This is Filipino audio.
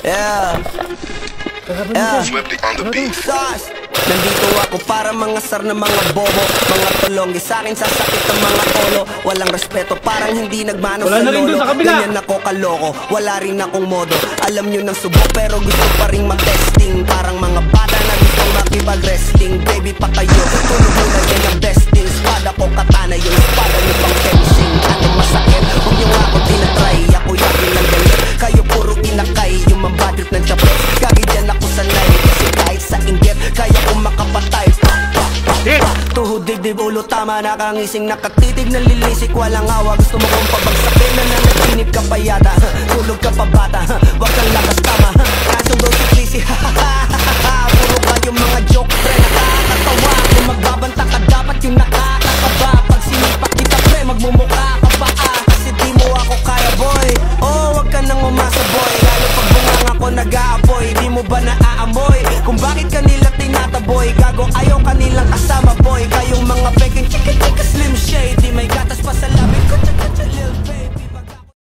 Yeah. Yeah. Nandito ako para mangasar ng mga bobo, mga tulonggi sa'kin sasakit ang mga tolo. Walang respeto, parang hindi nagmano sa lolo. Ganyan ako kaloko, wala rin akong modo. Alam nyo ng subok pero gusto pa rin mag-testing. Parang mga bata na gusto makipag-wrestling. Baby pa kayo, tulog mo na yan ang besting. Espada ko katana, yung espada nyo pang fencing. Anong masakit, huwag nyo nga ako tinatry. Ako yakin ng galit, kayo puro inakay. Yung mambatrip ng chapet, gagi dyan ako sanay. Kasi kahit sa inggit, kaya kong makapatay. Tuhod, dibdib, ulo, tama, nakangising, nakatitig, nalilisik, walang awa. Gusto mo kong pabagsakin na nanaginip ka pa yata. Tulog ka pa bata, wag kang lakas tama. Kasong daw si Clissy, puro kayo mga joke, pre, nakakatawa. Kung magbabanta ka dapat yung nakakakaba. Pag sinipak kita, pre, magmumukha ka pa kasi di mo ako kaya, boy. Oh, wag ka nang umasa, boy. Lalo pag bungang ako nag-aapoy, di mo ba naaamoy kung bakit kanila tinataboy? Gago, ayaw kanilang kasama, boy. Kayong mga peking chicken